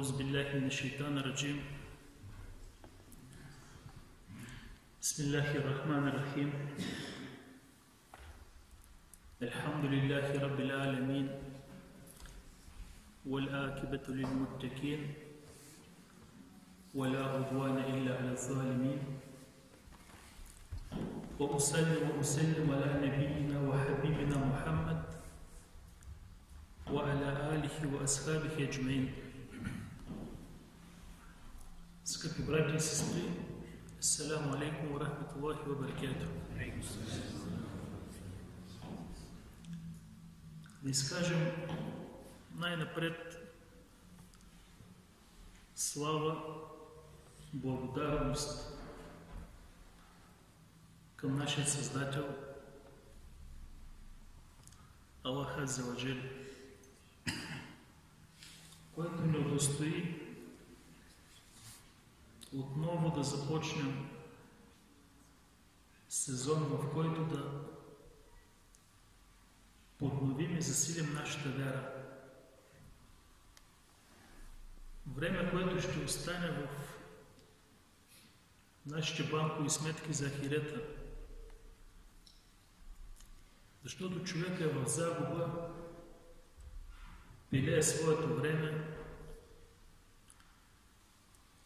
أعوذ بالله من الشيطان الرجيم. بسم الله الرحمن الرحيم. الحمد لله رب العالمين والعاقبة للمتقين ولا عدوان إلا على الظالمين، وأصلي وأسلم على نبينا وحبيبنا محمد وعلى آله وأصحابه أجمعين. Скъпи братя и сестри, ассаламу алейкум ва рахматуллахи ва баракатух. Да изкажем най-напред слава, благодарност към нашия Създател Аллах Азза ва Джал, който ни удостои отново да започнем сезон, в който да подновим и засилим нашата вяра. Време, което ще остане в нашите банкови сметки за ахирета. Защото човек е в загуба, пилее своето време,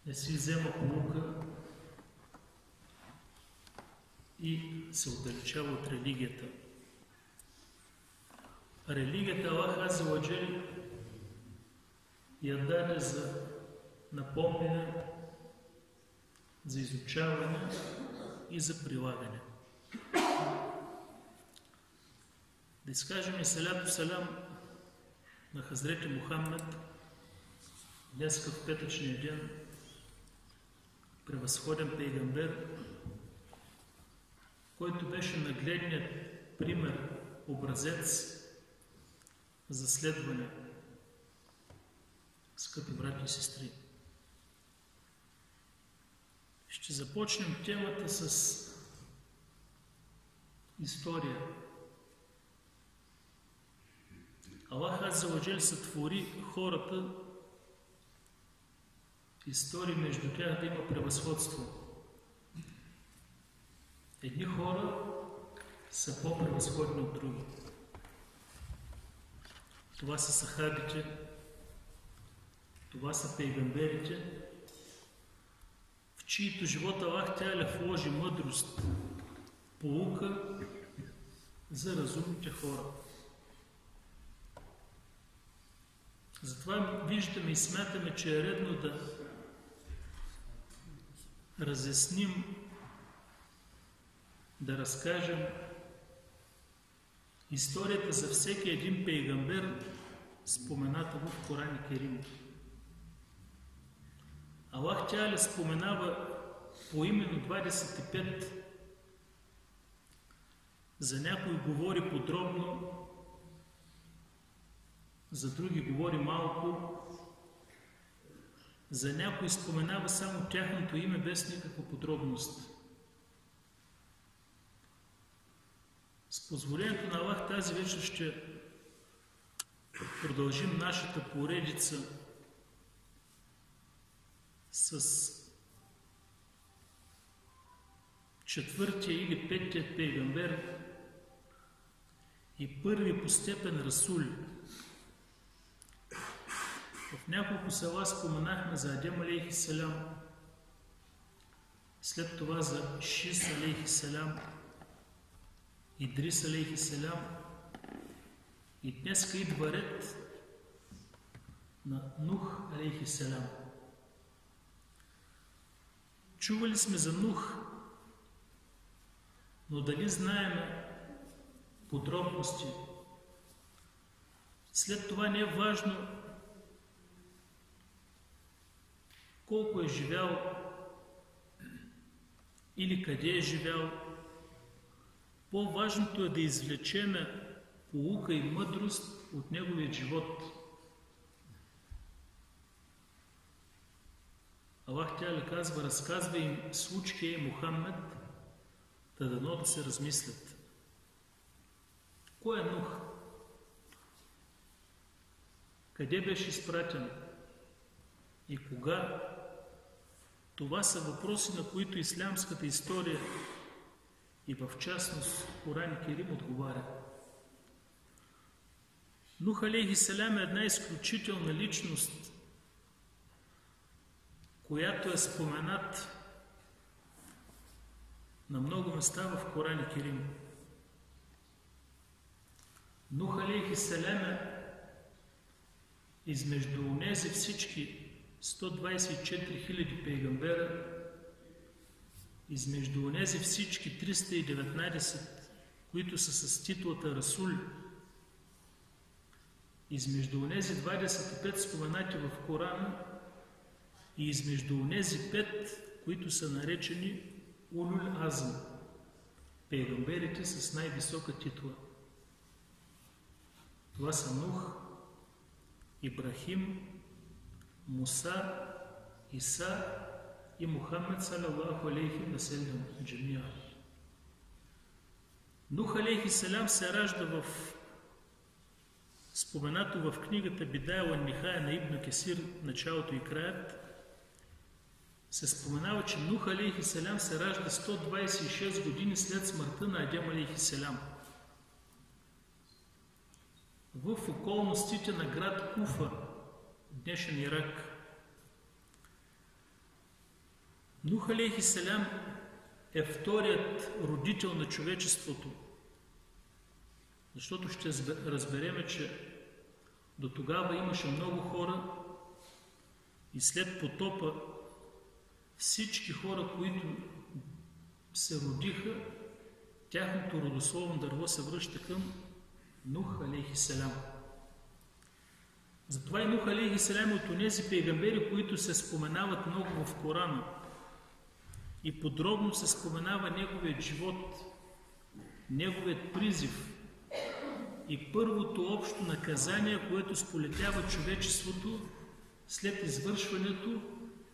не си взема поука и се отдалечава от религията. Религията Аллах Азза ва Джал я даде за напомняне, за изучаване и за прилагане. Да изкажем и саляту салам на Хазрети Мухаммед днес в петъчния ден, превъзходен пейгамбер, който беше нагледният пример, образец за следване. Скъпи брати и сестри, ще започнем темата с история. Аллах Азза ва Джал сътвори хората, истории между тях да има превъзходство. Едни хора са по-превъзходни от други. Това са сахабите, това са пейгамберите, в чието живот Аллах Теаля вложи мъдрост, поука за разумните хора. Затова виждаме и смятаме, че е редно да разясним, да разкажем историята за всеки един пейгамбер, спомената в Коран и Керим. Аллах Теаля споменава поименно 25, за някой говори подробно, за други говори малко, за някой споменава само тяхното име без никаква подробност. С позволението на Аллах тази вечер ще продължим нашата поредица с четвъртия или петият пейгамбер и първи по степен Расул. В няколко села споменахме за Адем алейхиссалям, след това за Шис алейхиссалям, Идрис алейхиссалям и днеска идва ред на Нух алейхиссалям. Чували сме за Нух, но дали знаем подробности? След това не е важно колко е живял или къде е живял. По-важното е да извлечеме поука и мъдрост от неговия живот. Аллах Теаля казва: разказва им случки, Мухаммед, да дано да се размислят. Кой е Нух? Къде беше изпратен? и кога, това са въпроси, на които ислямската история и в частност Коран и Керим отговаря. Нух алейхи салям е една изключителна личност, която е споменат на много места в Коран и Керим. Нух алейхи салям е измежду онези всички 124 000 пейгамбера, измежду онези всички 319, които са с титлата Расул, измежду онези 25 споменати в Корана и измежду онези 5, които са наречени Улул Азм, пейгамберите с най-висока титла. Това са Нух, Ибрахим, Муса, Иса и Мухаммед салаллаху алейхи ва салям джамиа. Нух алейхи салям се ражда в споменато в книгата Бидая ва Нихая на Ибн Кесир, началото и краят, се споменава, че Нух алейхи салям се ражда 126 години след смъртта на Адем алейхи салям в околностите на град Куфа, днешен Ирак. Нух алейхи салям е вторият родител на човечеството, защото ще разбереме, че до тогава имаше много хора и след потопа всички хора, които се родиха, тяхното родословно дърво се връща към Нух алейхи салям. Затова и Нух алейхи салям от онези пейгамбери, които се споменават много в Корана и подробно се споменава неговият живот, неговият призив и първото общо наказание, което сполетява човечеството след извършването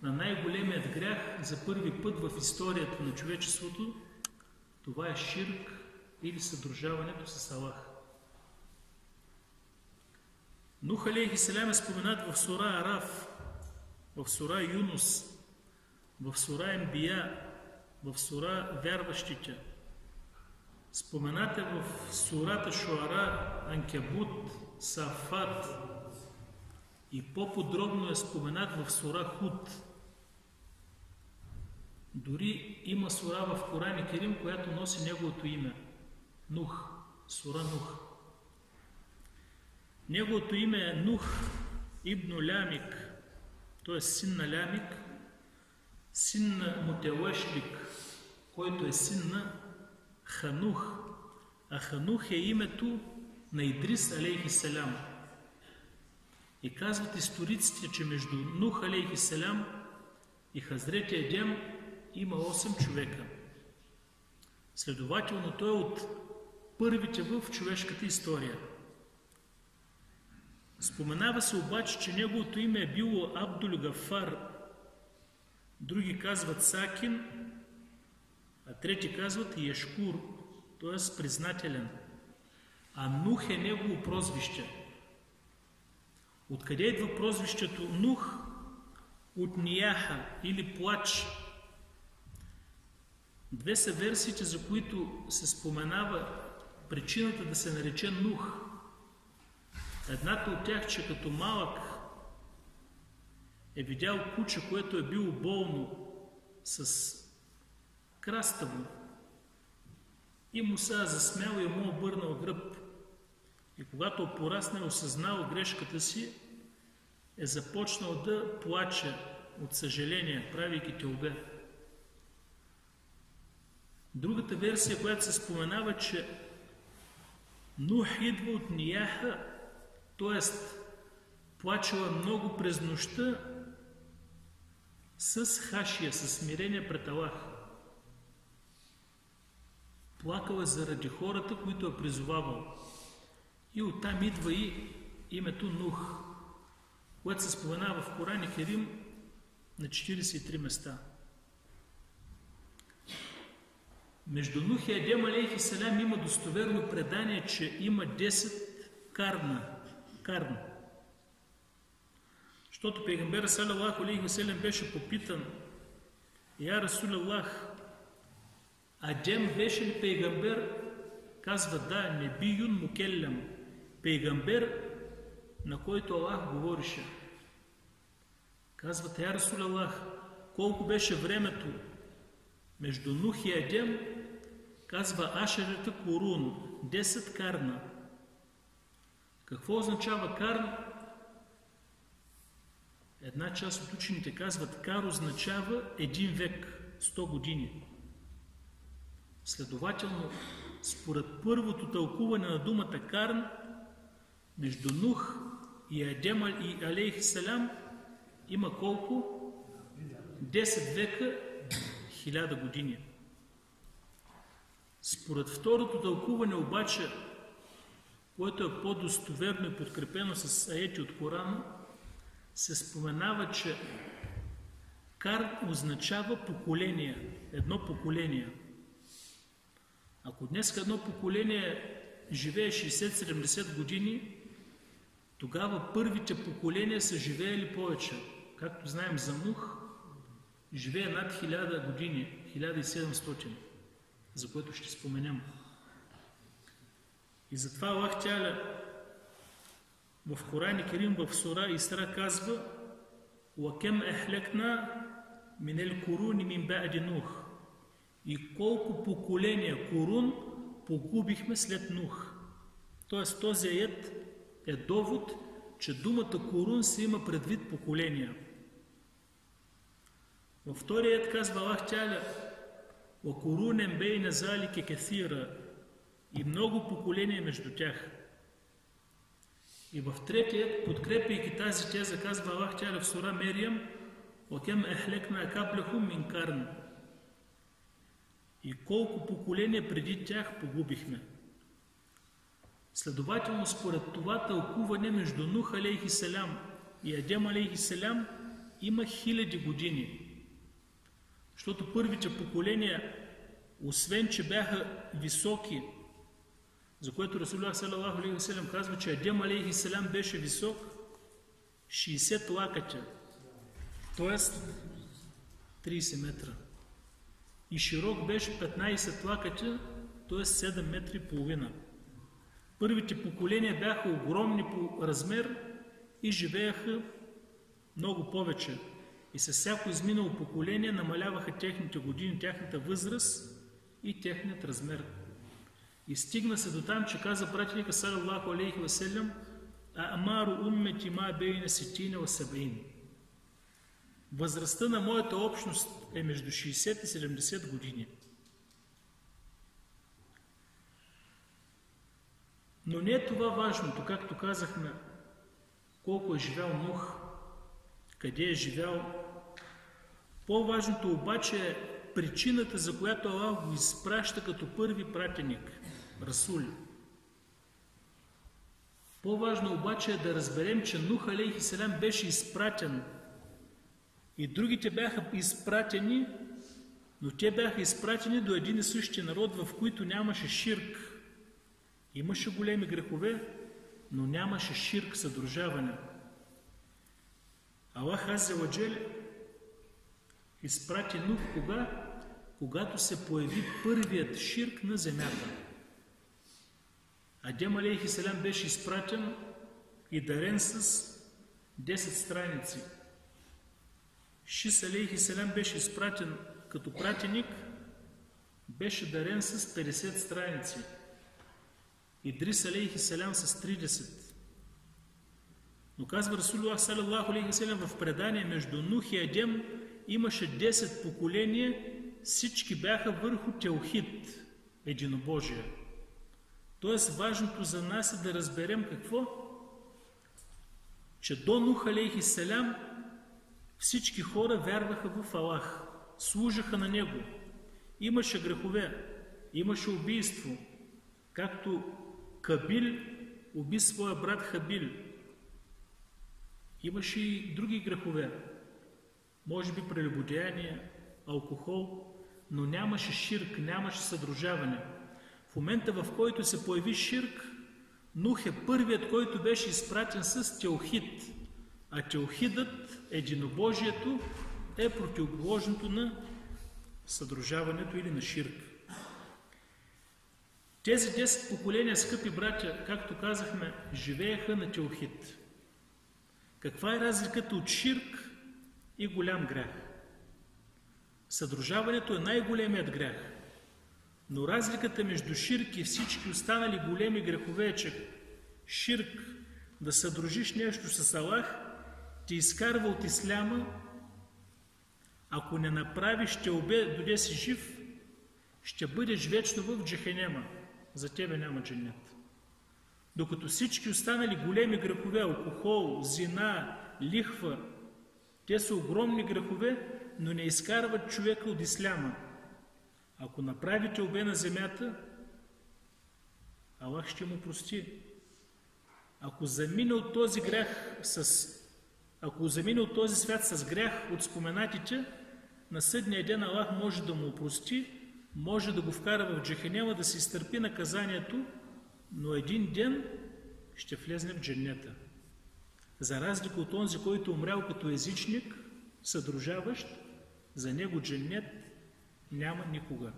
на най-големият грях за първи път в историята на човечеството. Това е ширк или съдружаването с Аллах. Нух алейхи салям е споменат в сура Араф, в сура Юнус, в сура Ембия, в сура Вярващите. Споменат е в сурата Шуара, Анкебут, Сафат и по-подробно е споменат в сура Худ. Дори има сура в Коран и Керим, която носи неговото име – Нух, сура Нух. Неговото име е Нух ибн Лямик, т.е. син на Лямик, син на Мутелашлик, който е син на Ханух, а Ханух е името на Идрис алейхи салям. И казват историците, че между Нух алейхи салям и Хазрети Адем има 8 човека. Следователно той е от първите в човешката история. Споменава се обаче, че неговото име е било Абдул Гафар, други казват Сакин, а трети казват Яшкур, т.е. признателен. А Нух е негово прозвище. Откъде идва прозвището Нух? От Нияха или плач. Две са версиите, за които се споменава причината да се нарече Нух. Едната от тях, че като малък е видял куче, което е било болно с краставо и му се засмял и му обърнал гръб. И когато пораснал и осъзнал грешката си, е започнал да плаче от съжаление, правейки тълбе. Другата версия, която се споменава, че Нух идва от Нияха, т.е. плачела много през нощта с хашия, с смирение пред Аллах. Плакала заради хората, които е призовавал. И оттам идва и името Нух, което се споменава в Коран и Керим на 43 места. Между Нух и Адем алейхи салям има достоверно предание, че има 10 карна. Защото пейгамбер салалаху алейхи ва салям беше попитан: Я Расулаллах, Адем беше ли пейгамбер? Казва: да, небиюн мукеллям, пейгамбер, на който Аллах говорише. Казват: Я Расулаллах, колко беше времето между Нух и Адем? Казва: Ашерата Курун, 10 карна. Какво означава карн? Една част от учените казват: кар означава 1 век, 100 години. Следователно, според първото тълкуване на думата карн, между Нух и Адем алейхи салям има колко? 10 века, 1000 години. Според второто тълкуване обаче, което е по-достоверно и подкрепено с аети от Корана, се споменава, че карн означава поколение, едно поколение. Ако днес едно поколение живее 60-70 години, тогава първите поколения са живеели повече. Както знаем, за Нух живее над 1000 години, 1700, за което ще споменем. И затова Аллах Тяля в Коран Керим, в Сура Исра казва: وَكَمْ أَحْلَكْنَا مِنَ الْقُرُونِ مِنْ بَعْدِ Нух. И колко поколения Курун погубихме след Нух. Тоест този аят е довод, че думата Курун се има предвид поколения. Във втория аят казва Аллах Тяля: وَكُرُونًا بَيْنَ ذَلِكَ كَثِيرًا. И много поколения между тях. И в третия, подкрепяйки тази теза, казва Аллах Тяля в Сура Мериям: وَكَمْ أَحْلَكْنَا قَبْلَهُمْ مِنْ قَرْنٍ. И колко поколения преди тях погубихме. Следователно, според това тълкуване, между Нух алейхи салям и Адем алейхи салям има 1000 години. Защото първите поколения, освен че бяха високи, за което Расулуллах салалаху алейхи ва салям казва, че Адем алейхи салям беше висок 60 лакътя, т.е. 30 метра. И широк беше 15 лакътя, т.е. 7 метри и половина. Първите поколения бяха огромни по размер и живееха много повече. И със всяко изминало поколение намаляваха техните години, тяхната възраст и техният размер. И стигна се до там, че каза пратеника салалаху алейхи ва салям: А'мару уммети ма бейна ситина ва сабаин. Възрастта на моята общност е между 60 и 70 години. Но не е това важното, както казахме, колко е живял Нух, къде е живял. По-важното обаче е причината, за която Аллах го изпраща като първи пратеник, Расул. По-важно обаче е да разберем, че Нух алейхи салям беше изпратен и другите бяха изпратени, но те бяха изпратени до един и същи народ, в който нямаше ширк. Имаше големи грехове, но нямаше ширк, съдружаване. Аллах азза ва джал изпрати Нух кога? Когато се появи първият ширк на земята. Адем алейхи салям беше изпратен и дарен с 10 страници. Шис алейхи салям беше изпратен като пратеник, беше дарен с 50 страници. Идрис алейхи салям с 30. Но казва Расулуллах салалаху алейхи салям, в предание между Нух и Адем имаше 10 поколения, всички бяха върху теохид, единобожие. Тоест важното за нас е да разберем какво? Че до Нух алейхи салям всички хора вярваха в Аллах, служаха на Него. Имаше грехове, имаше убийство, както Кабил уби своя брат Хабил. Имаше и други грехове, може би прелюбодеяние, алкохол, но нямаше ширк, нямаше съдружаване. В момента, в който се появи ширк, Нух е първият, който беше изпратен с теохид, А теохидът, единобожието, е противоположното на съдружаването или на ширк. Тези 10 поколения, скъпи братя, както казахме, живееха на теохид. Каква е разликата от ширк и голям грях? Съдружаването е най-големият грях. Но разликата между ширк и всички останали големи грехове е, че ширк, да съдружиш нещо с Аллах, ти изкарва от исляма. Ако не направиш, ще убие, доде си жив, ще бъдеш вечно в джехенема. За тебе няма дженнет. Докато всички останали големи грехове, алкохол, зина, лихва, те са огромни грехове, но не изкарват човека от исляма. Ако направите обе на земята, Аллах ще му прости. Ако замине от този свят с грях от споменатите, на съдния ден Аллах може да му опрости, може да го вкара в джехенема, да се изтърпи наказанието, но един ден ще влезне в дженнета. За разлика от онзи, който умрял като езичник, съдружаващ, за него дженнет няма никога.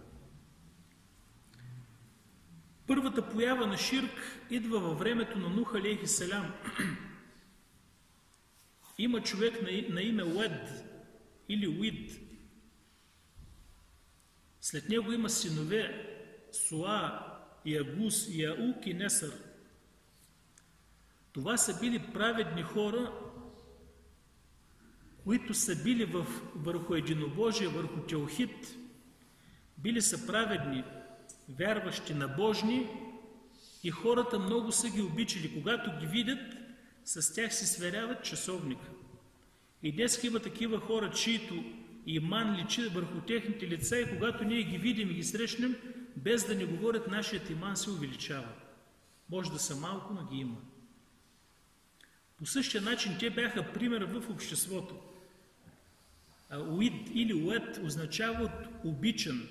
Първата поява на ширк идва във времето на Нух алейхи салям. Има човек на име Уед или Уид. След него има синове Суа, Ягус, Яук и Несър. Това са били праведни хора, които са били върху единобожие, върху теохид. Били са праведни, вярващи, набожни и хората много са ги обичали. Когато ги видят, с тях си сверяват часовника. И днес има такива хора, чието иман личи върху техните лица и когато ние ги видим и ги срещнем, без да ни говорят, нашият иман се увеличава. Може да са малко, но ги има. По същия начин те бяха пример в обществото. Уид или Уед означава от обичан,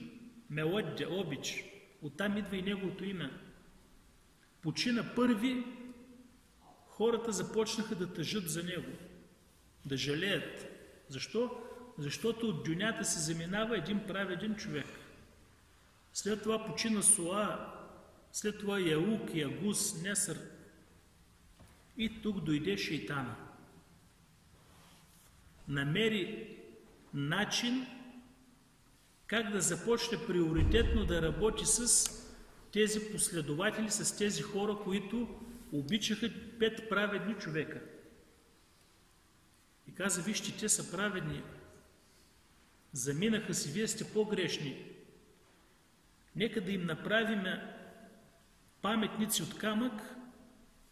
меладде, обич. Оттам идва и неговото име. Почина първи, хората започнаха да тъжат за него, да жалеят. Защо? Защото от дюнята се заминава един праведен човек. След това почина Суа, след това Яук, Ягус, Несър. И тук дойде шейтана. Намери начин как да започне приоритетно да работи с тези последователи, с тези хора, които обичаха 5 праведни човека. И каза, вижте, те са праведни. Заминаха си, вие сте по-грешни. Нека да им направим паметници от камък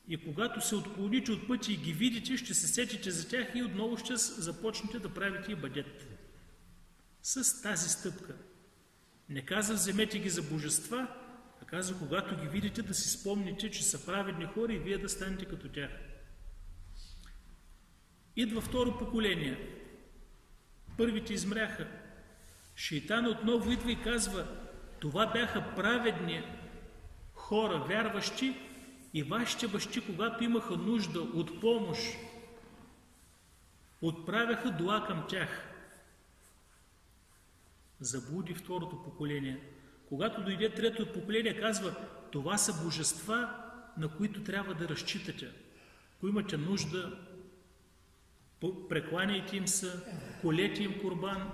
и когато се отклоните от пътя и ги видите, ще се сетите за тях и отново ще започнете да правите ибадет. С тази стъпка. Не каза, вземете ги за божества, а каза, когато ги видите, да си спомните, че са праведни хора и вие да станете като тях. Идва второ поколение. Първите измряха. Шейтан отново идва и казва, това бяха праведни хора, вярващи, и вашите бащи, когато имаха нужда от помощ, отправяха дуа към тях. Заблуди второто поколение. Когато дойде третото поколение, казва, това са божества, на които трябва да разчитате. Ако имате нужда, прекланяйте им се, колете им курбан.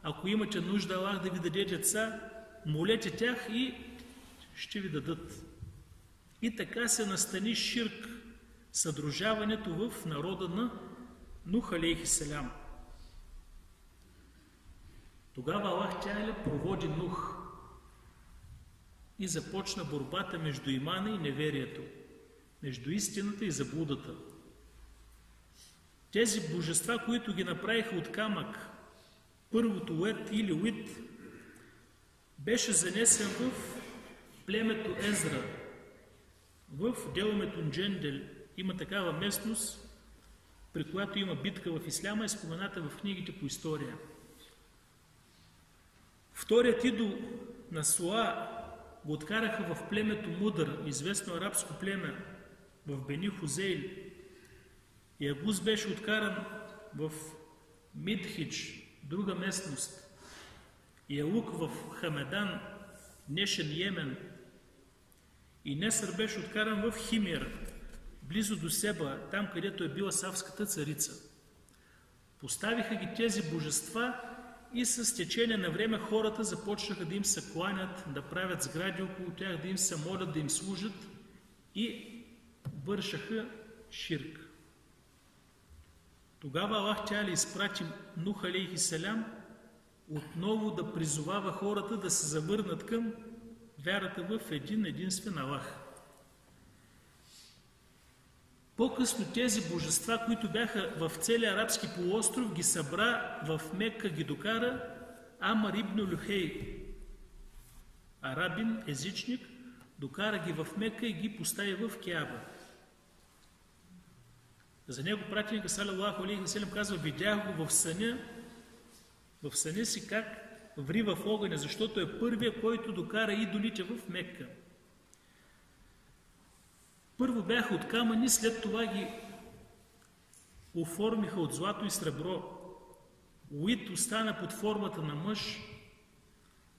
Ако имате нужда Аллах да ви даде деца, молете тях и ще ви дадат. И така се настани ширк, съдружаването в народа на Нух алейхи салям. Тогава Аллах Тяля проводи Нух и започна борбата между имана и неверието, между истината и заблудата. Тези божества, които ги направиха от камък, първото Уед или Уид, беше занесен в племето Езра. В дело Метунджендел има такава местност, при която има битка в исляма, е спомената в книгите по история. Вторият идол на Суа го откараха в племето Мудър, известно арабско племе, в Бени Хузейл. Ягуз беше откаран в Мидхидж, друга местност. Ялук в Хамедан, днешен Йемен. И Несър беше откаран в Химер, близо до Себа, там където е била Савската царица. Поставиха ги тези божества и с течение на време хората започнаха да им се кланят, да правят сгради около тях, да им се молят, да им служат и вършаха ширк. Тогава Аллах Теала изпрати Нух алейхи селям отново да призовава хората да се завърнат към вярата в един единствен Аллах. По-късно тези божества, които бяха в целия арабски полуостров, ги събра в Мекка, ги докара Амар ибн Люхей, арабин, езичник, докара ги в Мекка и ги постави в Кеаба. За него пратеника салалаху алейхи ва салям казва: видях го в съня си как ври в огъня, защото е първия, който докара идолите в Мекка. Първо бяха от камъни, след това ги оформиха от злато и сребро. Уит остана под формата на мъж,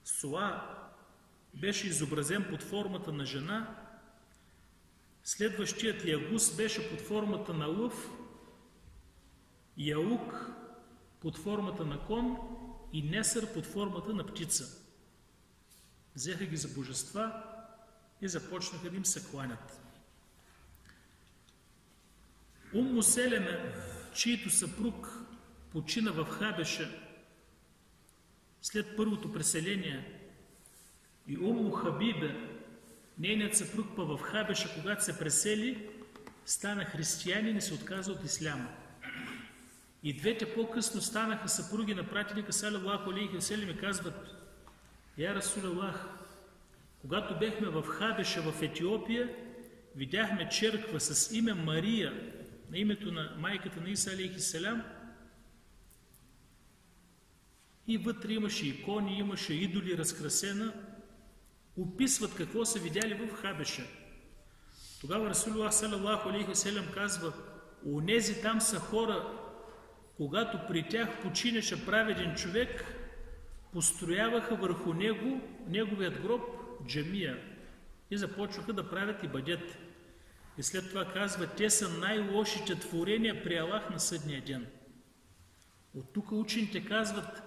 Суа беше изобразен под формата на жена, следващият Ягус беше под формата на лъв, Яук под формата на кон и Несър под формата на птица. Взеха ги за божества и започнаха да им се кланят. Умму Селеме, чието съпруг почина в Хабеша след първото преселение, и Умму Хабибе, нейният съпруг па в Хабеша, когато се пресели, стана християнин и се отказа от исляма. И двете по-късно станаха съпруги на пратеника салалаху алейхи ва салям и казват: Я Расулаллах, когато бехме в Хабеша в Етиопия, видяхме черква с име Мария, на името на майката на Иса алейхи салям, и вътре имаше икони, имаше идоли, разкрасена. Описват какво са видяли в Хабеша. Тогава Расулуллах салалаху алейхи ва салям казва: онези там са хора, когато при тях починеше праведен човек, построяваха върху него, неговият гроб, джамия, и започваха да правят ибадет. И след това казва: те са най-лошите творения при Аллах на съдния ден. От тук учените казват,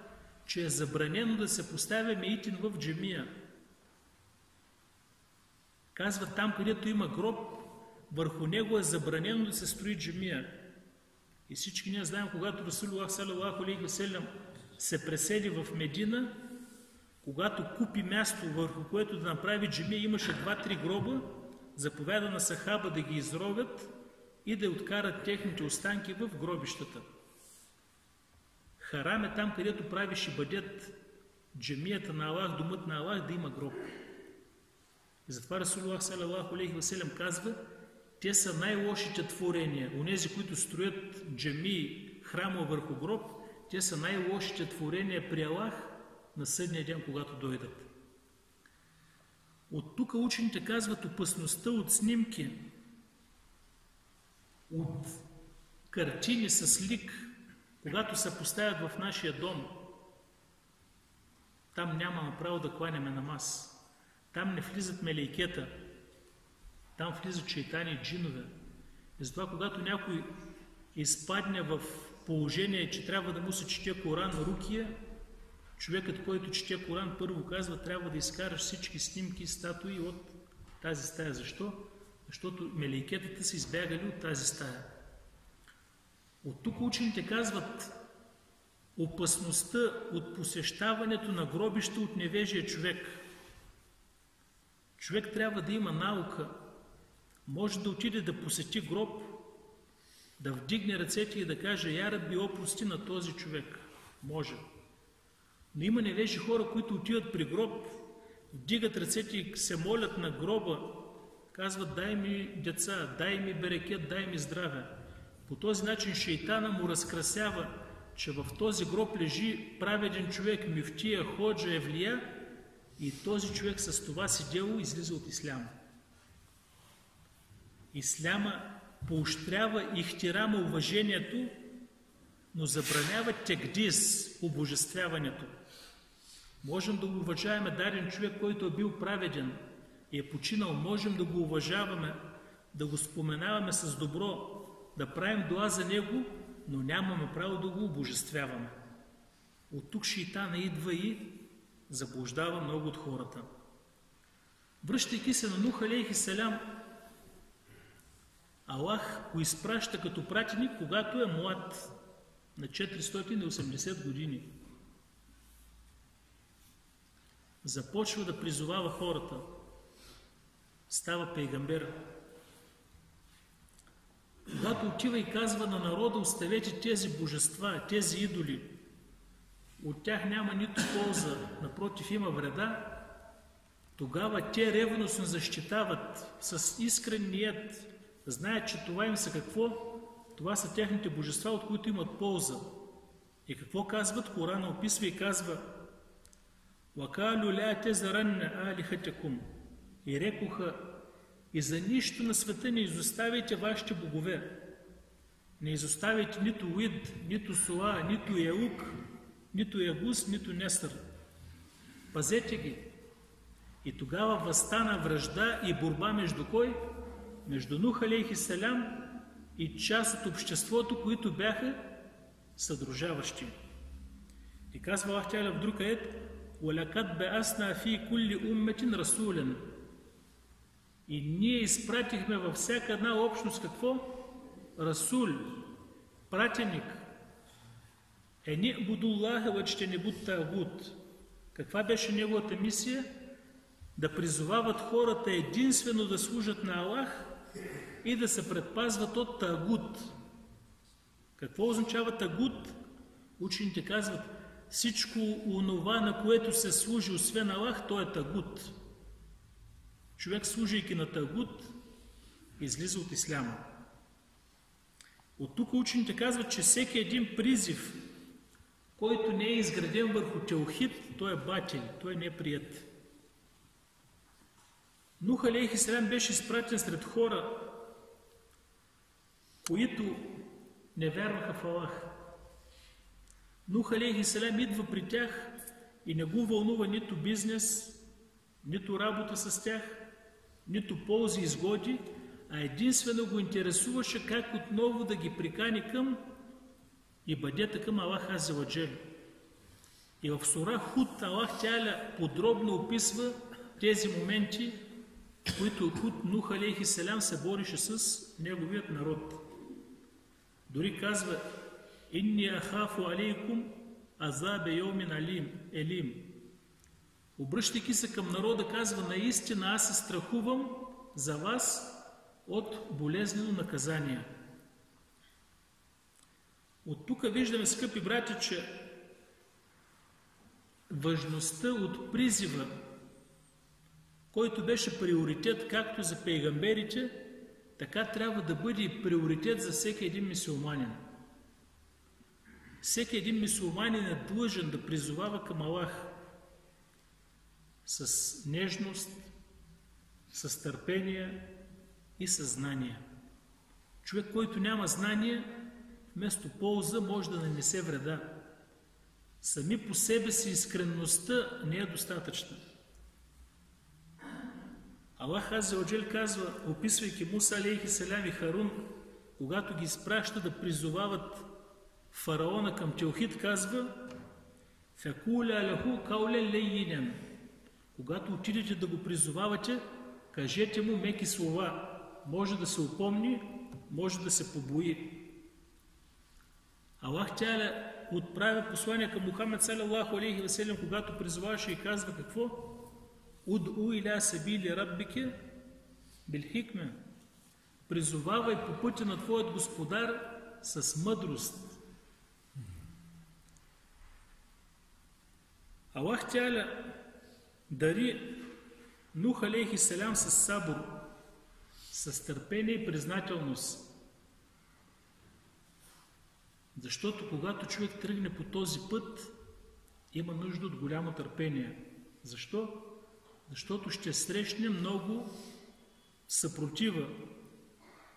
че е забранено да се поставя меитин в джамия. Казват, там където има гроб, върху него е забранено да се строи джамия. И всички ние знаем, когато Расулуллах салалаху алейхи ва салям се преседи в Медина, когато купи място, върху което да направи джамия, имаше 2-3 гроба, заповяда на сахаба да ги изровят и да откарат техните останки в гробищата. Харам е там, където правиш ибадет, джамията на Аллах, домът на Аллах, да има гроб. И затова Расулуллах салалаху алейхи ва салям казва, те са най-лошите творения. Онези, които строят джамии, храма върху гроб, те са най-лошите творения при Аллах на съдния ден, когато дойдат. От тук учените казват опасността от снимки, от картини с лик, когато се поставят в нашия дом. Там нямаме право да кланяме намаз. Там не влизат мелейкета. Там влизат шейтани и джинове. И затова, когато някой изпадне в положение, че трябва да му се чете Коран, рукия, човекът, който чете Коран, първо казва, трябва да изкараш всички снимки и статуи от тази стая. Защо? Защото мелейкетата са избягали от тази стая. От тук учените казват опасността от посещаването на гробища от невежия човек. Човек трябва да има наука. Може да отиде да посети гроб, да вдигне ръцете и да каже, Я Рабби, опрости на този човек. Може. Но има невежи хора, които отиват при гроб, вдигат ръцете и се молят на гроба, казват, дай ми деца, дай ми берекет, дай ми здраве. По този начин шейтана му разкрасява, че в този гроб лежи праведен човек, мюфтия, ходжа, евлия, и този човек с това си дело излиза от исляма. Исляма поощрява ихтирама, уважението, но забранява тегдис, обожествяването. Можем да го уважаваме даден човек, който е бил праведен и е починал. Можем да го уважаваме, да го споменаваме с добро, да правим дуа за него, но нямаме право да го обожествяваме. От тук шейтана идва и заблуждава много от хората. Връщайки се на Нух алейхи салям, Аллах го изпраща като пратеник, когато е млад, на 480 години. Започва да призовава хората. Става пейгамбер. Когато отива и казва на народа, оставете тези божества, тези идоли, от тях няма нито полза, напротив има вреда, тогава те ревностно защитават с искрен ният, знаят, че това им са какво? Това са техните божества, от които имат полза. И какво казват? Корана описва и казва: «Вакалю ля тезаранна алихатекум». И рекоха: и за нищо на света не изоставяйте вашите богове. Не изоставяйте нито Уид, нито Суа, нито Яук, нито Ягус, нито Несър. Пазете ги. И тогава възстана вражда и борба между кой? Между Нух алейхи салям и част от обществото, които бяха съдружаващи. И казва Аллах Теала в друг аят: «Валакад беасна фи кулли умметин расулен». И ние изпратихме във всяка една общност какво? Расул, пратеник. Ени будуллаха въчте не буд тагут. Каква беше неговата мисия? Да призовават хората единствено да служат на Аллах и да се предпазват от тагут. Какво означава тагут? Учените казват: всичко онова, на което се служи освен Аллах, то е тагут. Човек, служайки на тагут, излиза от исляма. От тук учените казват, че всеки един призив, който не е изграден върху теохид, той е батил, той не е прият. Нух алейхи салям беше изпратен сред хора, които не вярваха в Аллах. Нух алейхи салям идва при тях и не го вълнува нито бизнес, нито работа с тях, нито ползи и изгоди, а единствено го интересуваше как отново да ги прикани към ибадета към Аллах азza ва джал. И в сура Худ Аллах Теала подробно описва тези моменти, в които Нух алейхи салям се борише с неговият народ. Дори казва: «Инни ахафу алейкум азабе йомин елим». Обръщайки се към народа, казва: наистина аз се страхувам за вас от болезнено наказание. От тук виждаме, скъпи братя, че важността от призива, който беше приоритет както за пейгамберите, така трябва да бъде и приоритет за всеки един мюсюлманин. Всеки един мюсюлманин е длъжен да призовава към Аллах с нежност, с търпение и със знание. Човек, който няма знание, вместо полза може да нанесе вреда. Сами по себе си искренността не е достатъчна. Аллах азza ва джал казва, описвайки Муса алейхи салям и Харун, когато ги изпраща да призовават фараона към теохид, казва: «Факуля лаху каулен лейинен». Когато отидете да го призовавате, кажете му меки слова. Може да се упомни, може да се побои. Аллах Теала отправя послание към Мухамед салаллаху алейхи ва салям, когато призоваваше и казва какво? Уд'у иля сабили раббике бил хикме. Призовавай по пътя на твоят господар с мъдрост. Аллах Теала дари Нух алейхи салям с сабур, с търпение и признателност. Защото когато човек тръгне по този път, има нужда от голямо търпение. Защо? Защото ще срещне много съпротива.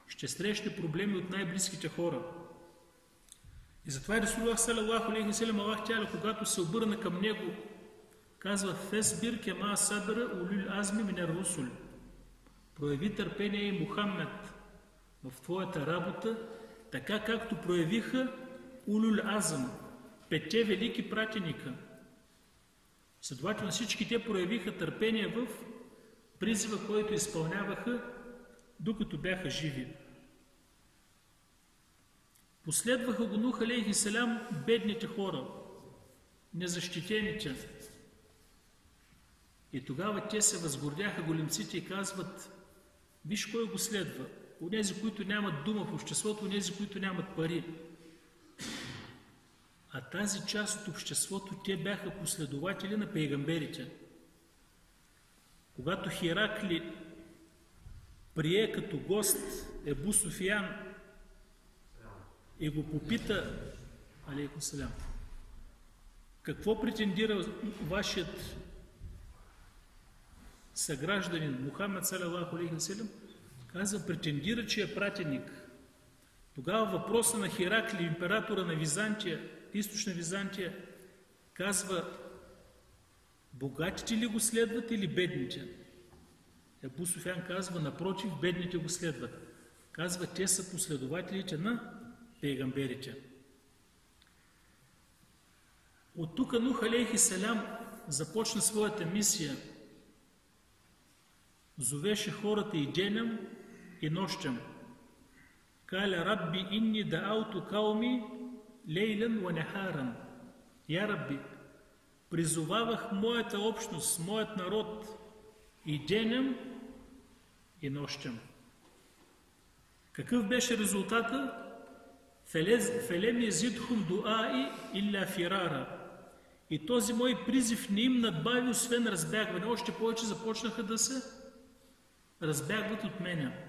ще срещне проблеми от най-близките хора. И затова Расулуллах салаллаху алейхи ва салям, Аллах Тяля, когато се обърна към него, казва: "Фесбир кема сабра улул азми минар русул." Прояви търпение и Мухаммед в твоята работа, така както проявиха улул азм, 5 велики пратеника. Следователно всички те проявиха търпение в призива, който изпълняваха, докато бяха живи. Последваха го Нух алейхи салям бедните хора, незащитените. И тогава те се възгордяха, големците, и казват: "Виж кой го следва. Онези, които нямат дума в обществото, онези, които нямат пари." А тази част от обществото, те бяха последователи на пейгамберите. Когато Херакли прие като гост Ебу Суфиян и го попита, алейкум салям, какво претендира вашият съгражданин Мухаммед салаллаху алейхи ва салям, каза: претендира, че е пратеник. Тогава въпроса на Херакли, императора на Византия, източна Византия, казва: богатите ли го следват или бедните? Ебу Суфиян казва: напротив, бедните го следват. Казва: те са последователите на пейгамберите. От тук Нух алейхи салям започна своята мисия. Зовеше хората и денем, и нощем. Каля: "Рабби инни да'ауту кауми лейлен ва нехаран." Я Рабби, призовавах моята общност, моят народ и денем, и нощем. Какъв беше резултата? "Фелем езидхум дуаи илля фирара." И този мой призив не им надбави, освен разбягване. Още повече започнаха да се разбягват от мене.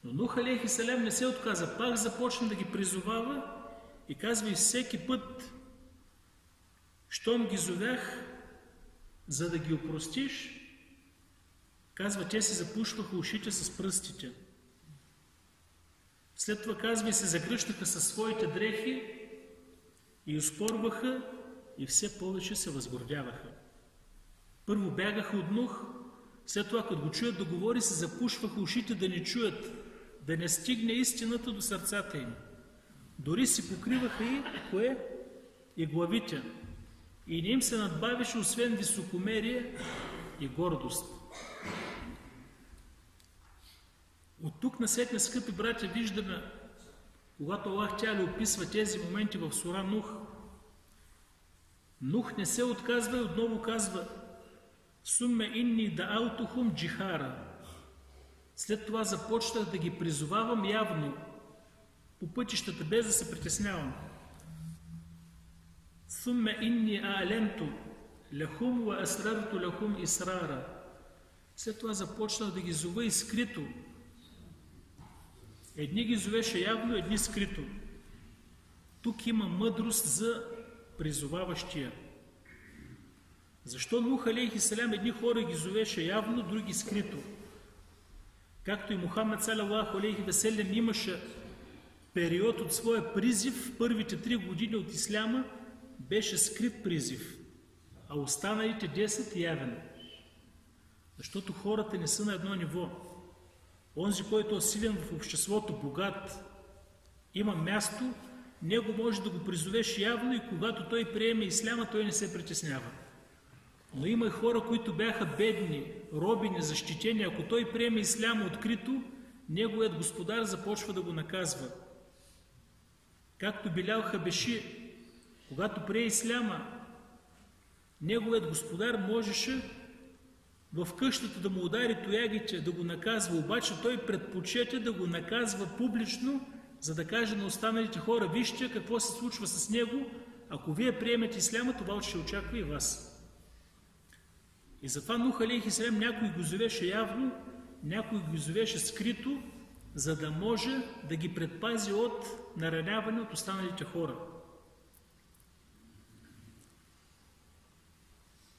Но Нух алейхи салям не се отказа. Пак започна да ги призовава и казва: и всеки път, щом ги зовях, за да ги опростиш, казва, те си запушваха ушите с пръстите. След това, казва, и се загръщаха със своите дрехи и оспорваха и все повече се възгордяваха. Първо бягаха от Нух, след това, като го чуят да говори, се запушваха ушите да не чуят, да не стигне истината до сърцата им. Дори си покриваха и кое? И главите. И не им се надбавише, освен високомерие и гордост. От тук насетне, скъпи братя, виждаме, когато Аллах Тяля описва тези моменти в сура Нух, Нух не се отказва и отново казва: "Сумме инни да'аутухум джихара." След това започнах да ги призовавам явно по пътищата, без да се притеснявам. "Сумме инни а'ленто лахум ва асрарто лахум исрара." След това започнах да ги зова и скрито. Едни ги зовеше явно, едни скрито. Тук има мъдрост за призоваващия. Защо Нух алейхи салям едни хора ги зовеше явно, други скрито? Както и Мухаммед салаллаху алейхи ва салям имаше период от своя призив, първите 3 години от исляма беше скрит призив, а останалите 10 явен. Защото хората не са на едно ниво. Онзи, който е силен в обществото, богат, има място, него може да го призовеш явно и когато той приеме исляма, той не се притеснява. Но има и хора, които бяха бедни, роби, незащитени. Ако той приеме исляма открито, неговият господар започва да го наказва. Както Билял Хабеши, когато прие исляма, неговият господар можеше в къщата да му удари тоягите, да го наказва, обаче той предпочете да го наказва публично, за да каже на останалите хора: вижте какво се случва с него, ако вие приемете исляма, това ще очаква и вас. И затова Нух алейхи салям някой го зовеше явно, някой го зовеше скрито, за да може да ги предпази от нараняване от останалите хора.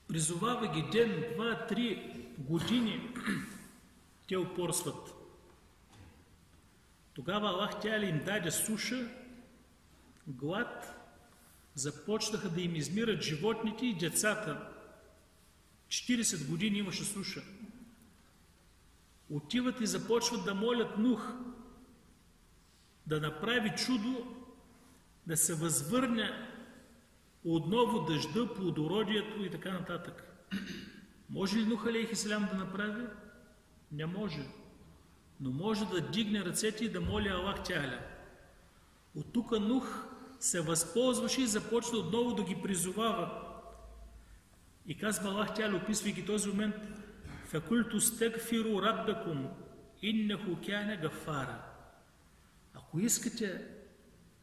Призовава ги ден, 2, 3 години, те упорстват. Тогава Аллах Тяля им даде суша, глад, започнаха да им измират животните и децата. 40 години имаше суша. Отиват и започват да молят Нух да направи чудо, да се възвърне отново дъжда, плодородието и така нататък. Може ли Нух алейхиссалям да направи? Не може. Но може да дигне ръцете и да моли Аллах Тяля. От тук Нух се възползваше и започна отново да ги призовава. И казва Аллах Тяля, описвайки този момент: факулту стагфиру раббакум иннаху кяна гафара. Ако искате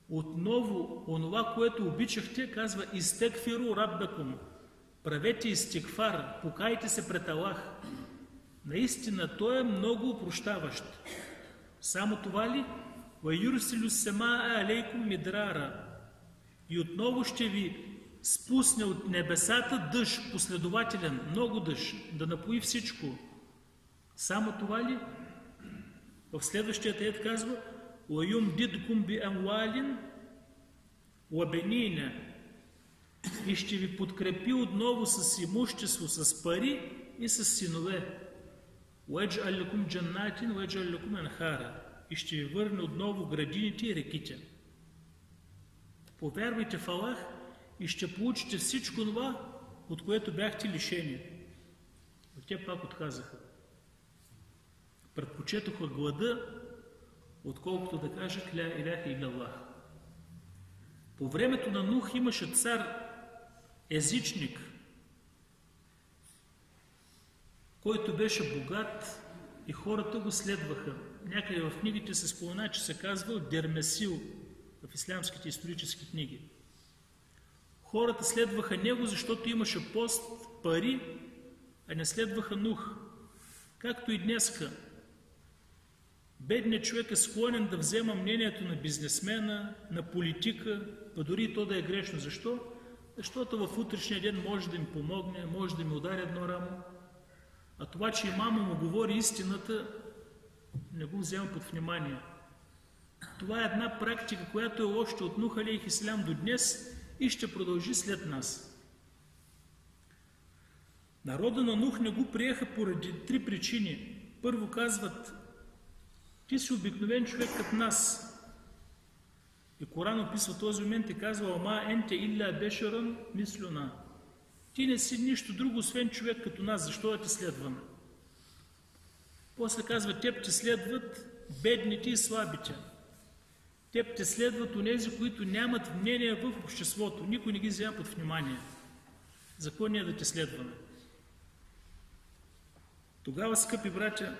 отново онова, което обичахте, казва истагфиру раббакум. Правете истигфар, покайте се пред Аллах. Наистина Той е много прощаващ. Само това ли? وَيُرْسِلُ السَّمَاءَ عَلَيْكُمْ مِدْرَارًا. И отново ще ви спусне от небесата дъжд, последователен, много дъжд, да напои всичко. Само това ли? В следващия аят казва: وَيُمْدِدْكُمْ بِأَمْوَالٍ وَبَنِينَ. И ще ви подкрепи отново с имущество, с пари и с синове. وَيَجْعَلْ لَكُمْ جَنَّاتٍ وَيَجْعَلْ لَكُمْ أَنْهَارًا. И ще ви върне отново градините и реките. Повярвайте в Аллах и ще получите всичко това, от което бяхте лишени. Но те пак отказаха. Предпочетоха глада, отколкото да кажат ля иляха илlallah. По времето на Нух имаше цар езичник, който беше богат и хората го следваха. Някъде в книгите се спомена, че се казва Дермесил в ислямските исторически книги. Хората следваха него, защото имаше пост, пари, а не следваха Нух. Както и днеска. Бедният човек е склонен да взема мнението на бизнесмена, на политика, а дори и то да е грешно. Защо? Защото в утрешния ден може да им помогне, може да им удари едно рамо. А това, че имама му говори истината, не го взема под внимание. Това е една практика, която е още от Нух алейхиссалям до днес и ще продължи след нас. Народа на Нух не го приеха поради 3 причини. Първо казват: ти си обикновен човек като нас. И Коран описва този момент и казва: ама енте илля бешаран мислюна. Ти не си нищо друго, освен човек като нас, защо да те следваме? После казва: теб те следват бедните и слабите. Теб те следват онези, които нямат мнение в обществото. Никой не ги взема под внимание. За кой ние да те следваме? Тогава, скъпи братя,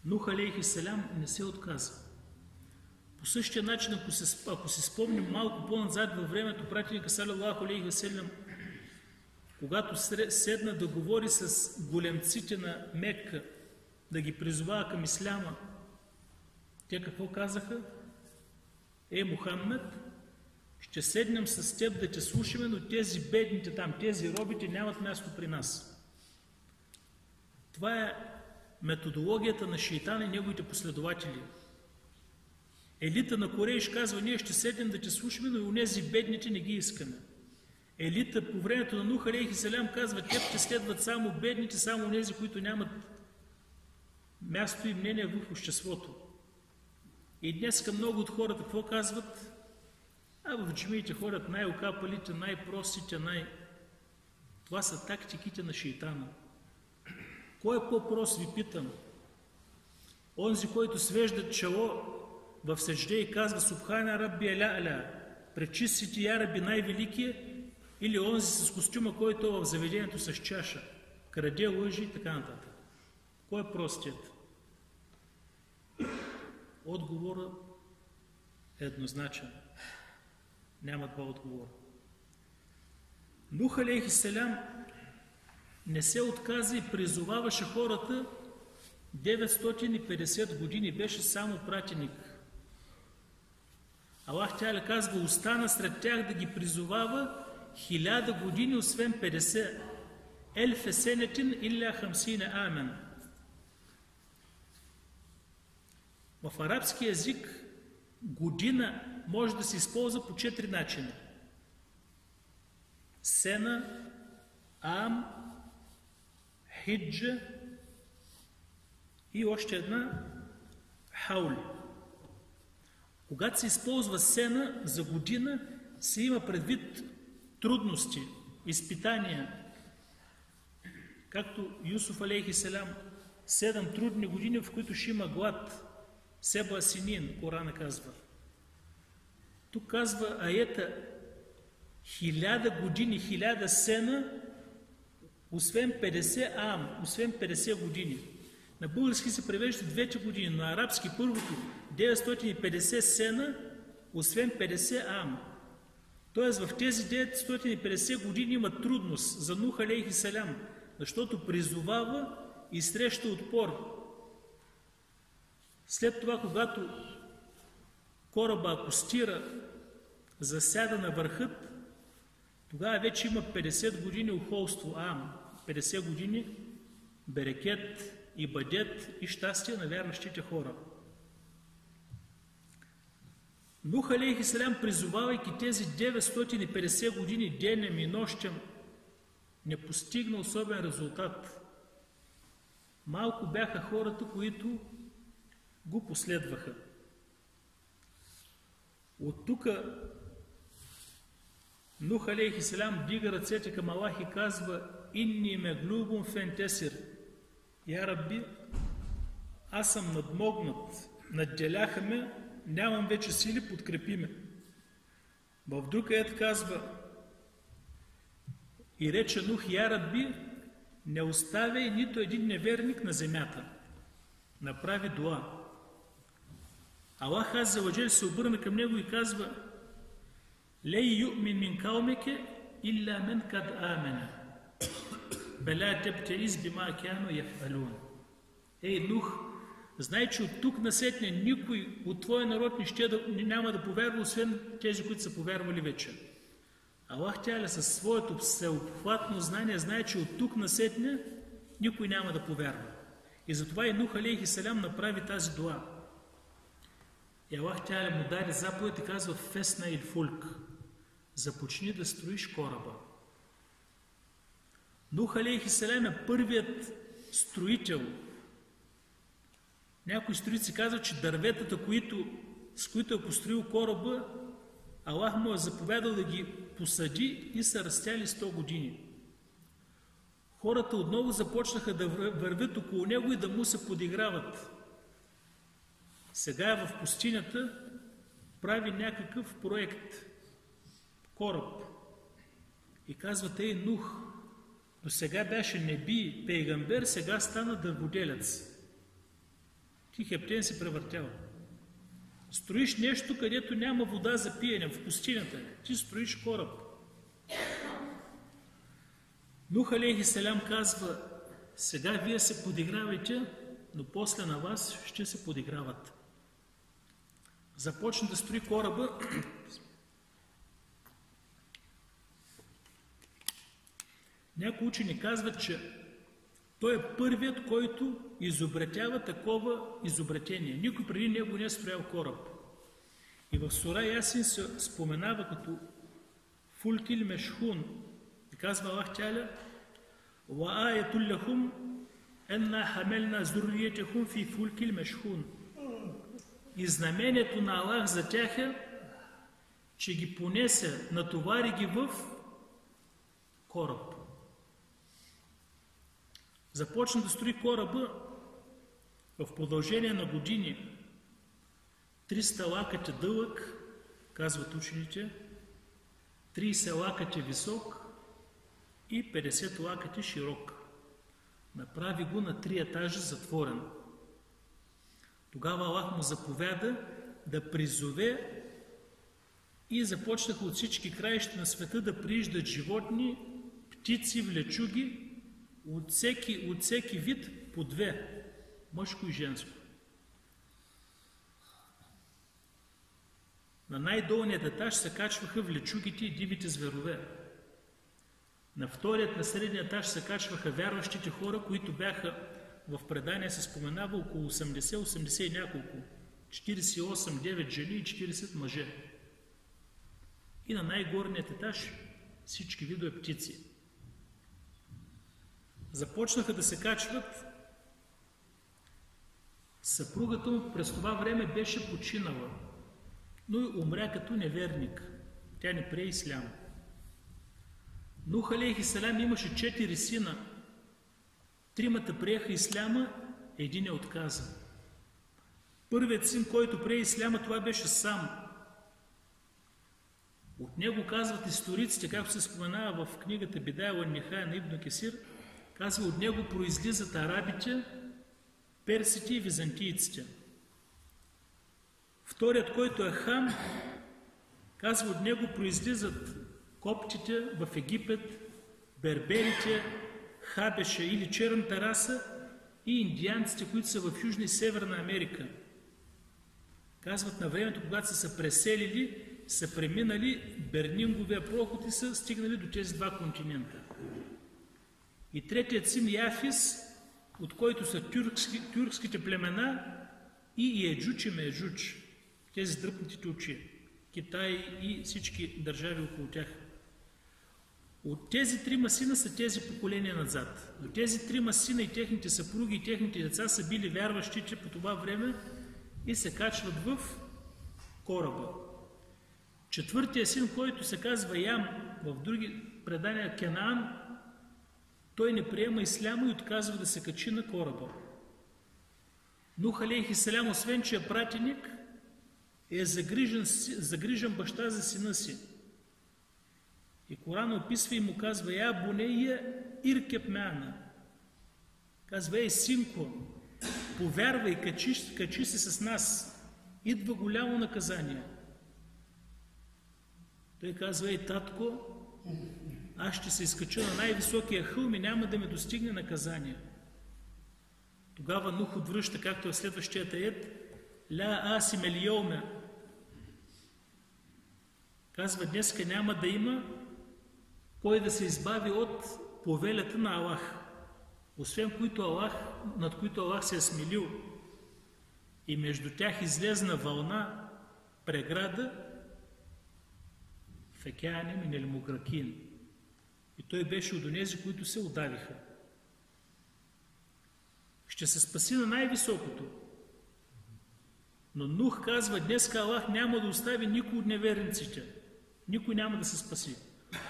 Нух алейхиссалям не се отказа. По същия начин, ако си спомним малко по-назад във времето, пратеника салаллаху алейхи ва салям, когато седна да говори с големците на Мекка, да ги призовава към исляма, те какво казаха? Мухаммед, ще седнем с теб да те слушаме, но тези бедните там, тези робите нямат място при нас. Това е методологията на шейтана и неговите последователи. Елита на Корейш казва: ние ще седнем да те слушаме, но и онези бедните не ги искаме. Елита по времето на Нух алейхиссалям казва: те ще следват само бедните, само онези, които нямат място и мнение в обществото. И днес към много от хората какво казват? В джамиите ходят най-окапалите, най-простите, Това са тактиките на шейтана. Кой е по-прост, ви питам? Онзи, който свежда чело в седжде и казва: Субхана Рабби аля, пречистите я Раби най-великия, или онзи с костюма, който е в заведението с чаша, краде, лъжи и така нататък? Кой е простият? Отговорът е еднозначен. Няма два отговора. Нух алейхиссалям не се отказа и призоваваше хората 950 години, беше само пратеник. Аллах Тяля казва: остана сред тях да ги призовава 1000 години, освен 50. Елфе сенетин илля хамсине амен. В арабски език година може да се използва по 4 начина. Сена, ам, хиджа и още една хаули. Когато се използва сена за година, се има предвид трудности, изпитания. Както Юсуф алейхи селам, 7 трудни години, в които ще има глад. Себа синин, Корана казва. Тук казва аета 1000 години, 1000 сена, освен 50 ам, освен 50 години. На български се превежда двете години, на арабски първото 950 сена, освен 50 ам. Тоест в тези 950 години има трудност за Нух алейхи салям, защото призовава и среща отпор. След това, когато кораба акостира, засяда на върхът, тогава вече има 50 години ухолство, 50 години берекет, ибадет и щастие на вярващите хора. Нух алейхи салям, призовавайки тези 950 години денем и нощем, не постигна особен резултат. Малко бяха хората, които го последваха. От тук Нух алейхи салям дига ръцете към Аллах и казва: „Инни меглубун фентесир“. Я Рабби, аз съм надмогнат, надделяха ме, нямам вече сили, подкрепи ме. В друг аят казва: „И рече Нух: Я Рабби, не оставяй нито един неверник на земята“. Направи дуа. Аллах азза ва джал се обърна към него и казва: „Лей ю'мин мин каумеке илля мен кад амена. Бела тебтеиз бима кяно яфалун“. Ей, Нух, знай, че от тук насетне никой от твоя народ няма да повярва, освен тези, които са повярвали вече. Аллах Тяля със своето всеобхватно знание знае, че от тук насетне никой няма да повярва. И затова и Нух алейхи салям направи тази дуа. И Аллах Тяля му даде заповед и казва: „Фесна ил фулк“. Започни да строиш кораба. Нух алейхи салям е първият строител. Някои строици казват, че дърветата, с които е построил кораба, Аллах му е заповядал да ги посади и са растяли 100 години. Хората отново започнаха да вървят около него и да му се подиграват. Сега е в пустинята, прави някакъв проект, кораб. И казват: „Ей, Нух, до сега беше неби, пейгамбер, сега стана дърводелец. Ти хептен се превъртял. Строиш нещо, където няма вода за пиене, в пустинята. Ти строиш кораб“. Нух алейхи салям казва: „Сега вие се подигравайте, но после на вас ще се подиграват“. Започна да строи кораба. Някои учени казват, че той е първият, който изобретява такова изобретение. Никой преди него не е строял кораб. И в сура Ясин се споменава като фулкил мешхун. И казва Аллах Тяля: „Ва аятул лахум енна хамелна зурриетехум фи фулкил мешхун“. И знамението на Аллах за тях е, че ги понесе, натовари ги в кораб. Започна да строи кораба в продължение на години. 300 лакътя дълъг, казват учените, 30 лакътя висок и 50 лакътя широк. Направи го на 3 етажа затворен. Тогава Аллах му заповяда да призове и започнаха от всички краища на света да прииждат животни, птици, влечуги, от всеки вид по 2, мъжко и женско. На най-долният етаж се качваха влечугите и дивите зверове. На вторият, на средния етаж се качваха вярващите хора, които бяха, в предание се споменава, около 80 и няколко. 48, 9 жени и 40 мъже. И на най-горният етаж всички видове птици. Започнаха да се качват. Съпругата му през това време беше починала, но и умря като неверник. Тя не прие ислям. Нух алейхи салям имаше 4 сина. 3 приеха исляма, един отказа. Първият син, който прие исляма, това беше Сам. От него казват историците, както се споменава в книгата Бидая ва Нихая на Ибн Кесир, казва, от него произлизат арабите, персите и византийците. Вторият, който е Хам, казва, от него произлизат коптите в Египет, берберите, Хабеша или черната раса и индианците, които са в Южна и Северна Америка. Казват, на времето, когато са се преселили, са преминали Бернинговия проход и са стигнали до тези 2 континента. И третият син Яфис, от който са тюркските племена, и Еджуч и Меджуч, тези дръпнатите очи, Китай и всички държави около тях. От тези 3 сина са тези поколения назад. Но тези 3 сина и техните съпруги и техните деца са били вярващите по това време и се качват в кораба. 4-тият син, който се казва Ям, в други предания Кенаан, той не приема исляма и отказва да се качи на кораба. Нух алейхи салям, освен че е пратеник, е загрижен баща за сина си. И Коран описва и му казва: "Я бунея иркеб меана." Казва: "Ей, синко, повярвай, качи се с нас. Идва голямо наказание." Той казва: "Ей, татко, аз ще се изкача на най-високия хълм и няма да ме достигне наказание." Тогава Нух отвръща, както е в следващия аят: "Ля асим ел йоме." Казва: днеска няма да има кой да се избави от повелята на Аллах, освен над които Аллах се е смилил. И между тях излезна вълна, преграда, фекянем и нелмугракин. И той беше от онези, които се удавиха. Ще се спаси на най-високото. Но Нух казва: днеска Аллах няма да остави никой от неверниците. Никой няма да се спаси.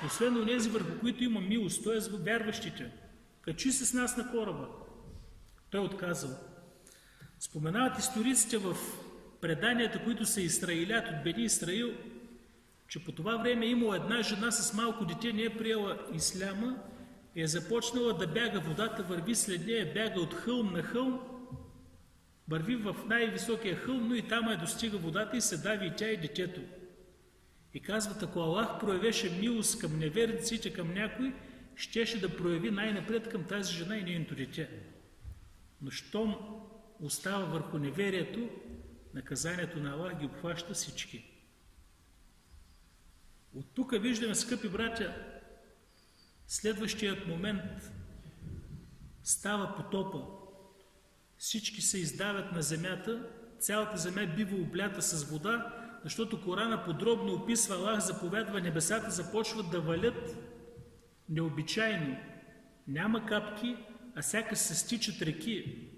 Освен онези, върху които има милост, т.е. вярващите. Качи се с нас на кораба. Той отказал. Споменават историците в преданията, които са израилят от Бени Исраил, че по това време имала една жена с малко дете, не е приела исляма, е започнала да бяга, водата върви след нея, бяга от хълм на хълм, върви в най-високия хълм, но и там достига водата и се дави и тя и детето. И казват, ако Аллах проявеше милост към неверниците, към някой, щеше да прояви най-напред към тази жена и нейното дете. Но щом остава върху неверието, наказанието на Аллах ги обхваща всички. От тук виждаме, скъпи братя, следващият момент става потопа. Всички се издават на земята, цялата земя бива облята с вода, защото Корана подробно описва, Аллах заповядва, небесата започват да валят необичайно. Няма капки, а сякаш се стичат реки.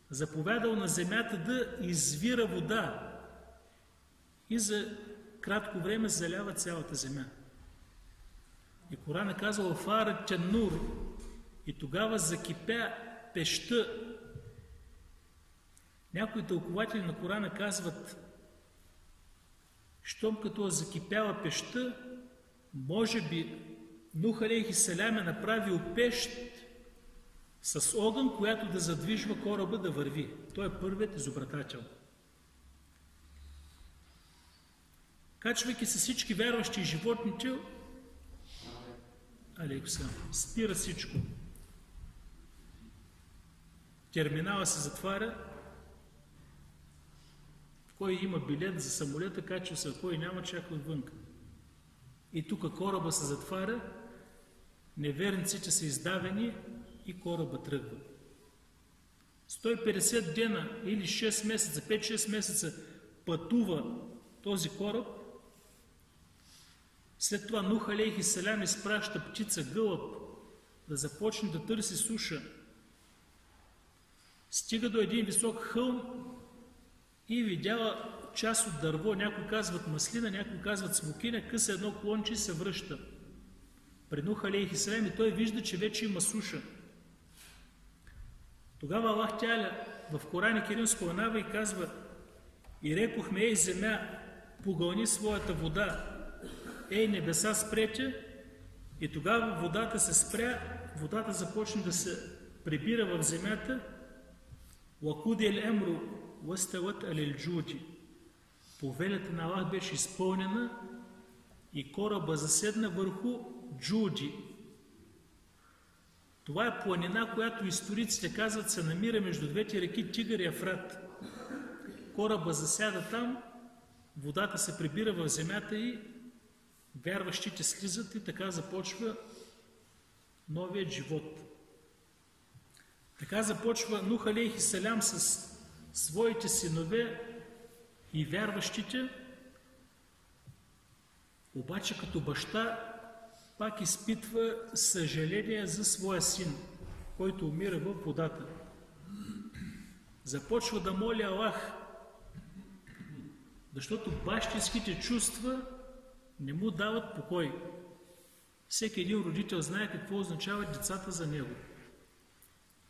Заповядал на земята да извира вода и за кратко време залява цялата земя. И Коран казва: "Фарат тянур", и тогава закипя пещта. Някои тълкователи на Корана казват, щом като закипяла пещта, може би Нух алейхи салям е направил пещ с огън, която да задвижва кораба да върви. Той е първият изобретател. Качвайки се всички вярващи и животните, спира всичко. Терминала се затваря. Кой има билет за самолета, качва се, кой няма, чака отвън. И тук кораба се затваря, неверниците са издавени и кораба тръгва. 150 дена или 6 месеца, 5-6 месеца пътува този кораб, след това Нух алейхи салям изпраща птица гълъб да започне да търси суша. Стига до един висок хълм и видяла част от дърво, някои казват маслина, някои казват смокиня, къса едно клонче и се връща при Нух алейхи салям и той вижда, че вече има суша. Тогава Аллах Теаля в Коран Керим споменава и казва: и рекохме, ей земя, погълни своята вода, ей небеса, спрете. И тогава водата се спря, водата започна да се прибира в земята. Вакуди ел-емру вастawat алил-джуди. Повелята на Аллах беше изпълнена и кораба заседна върху Джуди. Това е планина, която историците казват се намира между двете реки Тигър и Ефрат. Кораба засяда там, водата се прибира в земята и вярващите слизат и така започва новият живот. Така започва Нух алейхи салям с своите синове и вярващите, обаче като баща пак изпитва съжаление за своя син, който умира във водата. Започва да моли Аллах, защото бащинските чувства не му дават покой. Всеки един родител знае какво означават децата за него.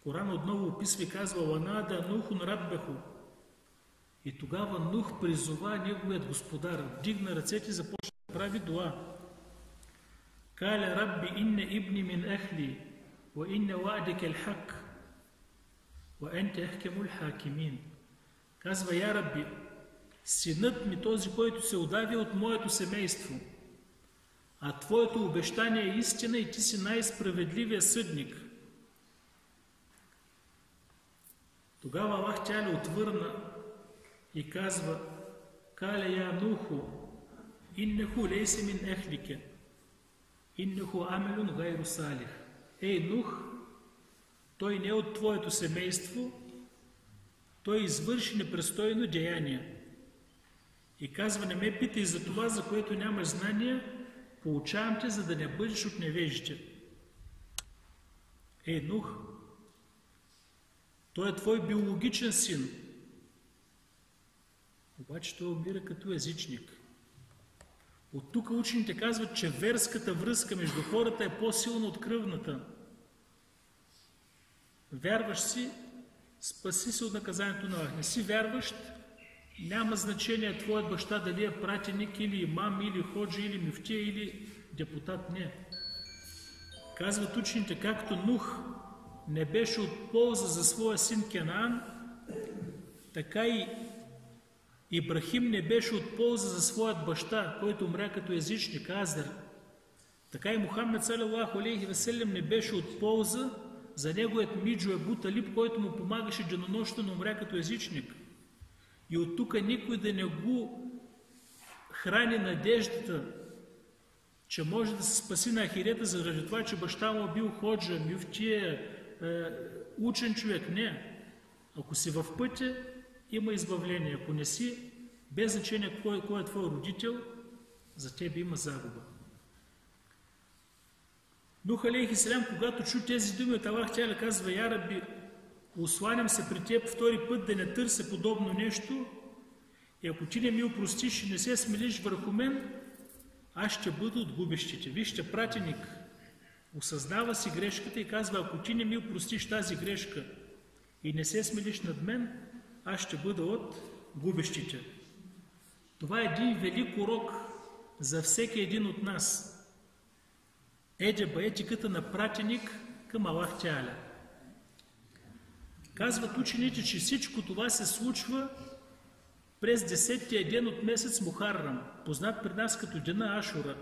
Коран отново описва и казва: «Ванада Нухун раббеху». И тогава Нух призова неговият господар, вдигна ръцете и започна да прави дуа. Каля рабби инне ибни мин ахли, ва инне ва'дика al-хак, ва енте ахкемул хакимин. Казва: я Рабби, синът ми, този, който се удави от моето семейство, а твоето обещание е истина и ти си най-справедливия съдник. Тогава Аллах Теаля отвърна и казва: Каля я Нуху, иннеху лейсе мин ехлике, иннеху амелун гайру салих. Ей, Нух, той не е от твоето семейство, той извърши непристойно деяние. И казва: не ме питай за това, за което нямаш знания, поучавам те, за да не бъдеш от невежите. Ей, Нух, той е твой биологичен син, обаче той умира като езичник. От тук учените казват, че верската връзка между хората е по-силна от кръвната. Вярваш си, спаси се от наказанието на Аллах. Не си вярващ, няма значение твоят баща дали е пратеник, или имам, или ходжа, или мюфтия, или депутат. Не. Казват учените, както Нух не беше от полза за своя син Кенаан, така и Ибрахим не беше от полза за своят баща, който умря като езичник, Азер. Така и Мухаммед салалаху алейхи ва салям не беше от полза за неговият миджо Абу Талиб, който му помагаше денонощно, но умря като езичник. И от тук никой да не го храни надеждата, че може да се спаси на ахирета заради това, че баща му бил ходжа, мюфтия, учен човек. Не. Ако си в пътя, има избавление. Ако не си, без значение кой е твой родител, за тебе има загуба. Нух алейхи салям, когато чу тези думи от Аллах Теаля, казва: я Рабби, осланям се при теб втори път да не търся подобно нещо, и ако ти не ми опростиш и не се смилиш върху мен, аз ще бъда от губещите. Вижте, пратеник осъзнава си грешката и казва: ако ти не ми опростиш тази грешка и не се смилиш над мен, аз ще бъда от губещите. Това е един велик урок за всеки един от нас. Еджеба, етиката на пратеник към Аллах Теаля. Казват учените, че всичко това се случва през 10-тия ден от месец Мухаррам, познат при нас като дена Ашура.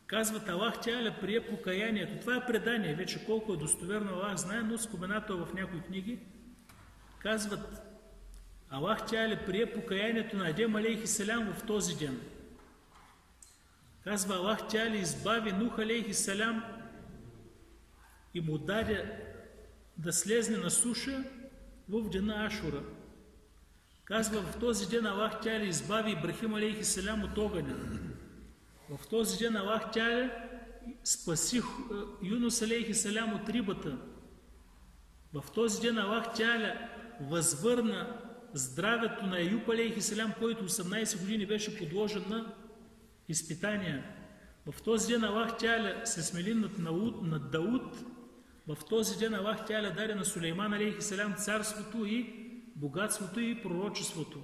Казват, Аллах Теаля прие покаянието. Това е предание, вече колко е достоверно Аллах знае, но споменато в някои книги. Казват, Аллах Теаля прие покаянието на Адем алейхи салям в този ден. Казва, Аллах Теаля избави Нух алейхи салям и му даде да слезне на суша в дена Ашура. Казва, в този ден Аллах Тяля избави Ибрахим алейхи салям от огъня. В този ден Аллах Тяля спаси Юнус алейхи салям от рибата. В този ден Аллах Тяля възвърна здравето на Аюб алейхи салям, който 18 години беше подложен на изпитания. В този ден Аллах Тяля се смели над Дауд. В този ден Аллах Тяля даде на Сулейман алейхи салям царството и богатството и пророчеството.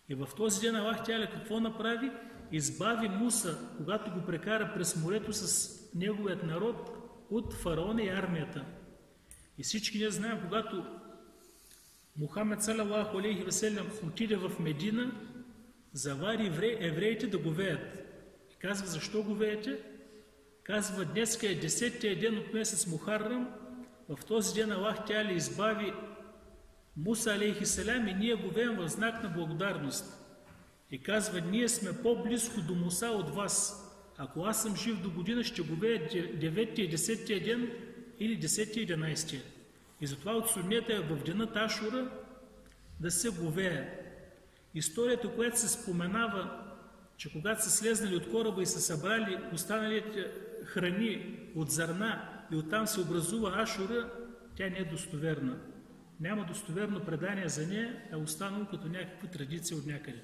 И в този ден Аллах Тяля какво направи? Избави Муса, когато го прекара през морето с неговият народ от фараона и армията. И всички ние знаем, когато Мухамед салалаху алейхи ва салям отиде в Медина, завари евреите да говеят. И казва, защо говеете? Казва, днеска е 10-тия ден от месец Мухаррам, в този ден Аллах Тяля избави Муса алейхи салям и ние говеем в знак на благодарност. И казва, ние сме по-близко до Муса от вас. Ако аз съм жив до година, ще говея 9-тия, 10-тия ден или 10-тия, 11-тия. И затова от суннета е в денът Ашура да се говее. Историята, която се споменава, че когато са слезнали от кораба и са събрали останалите храни от зърна и оттам се образува Ашура, тя не е достоверна. Няма достоверно предание за нея, е останало като някаква традиция от някъде.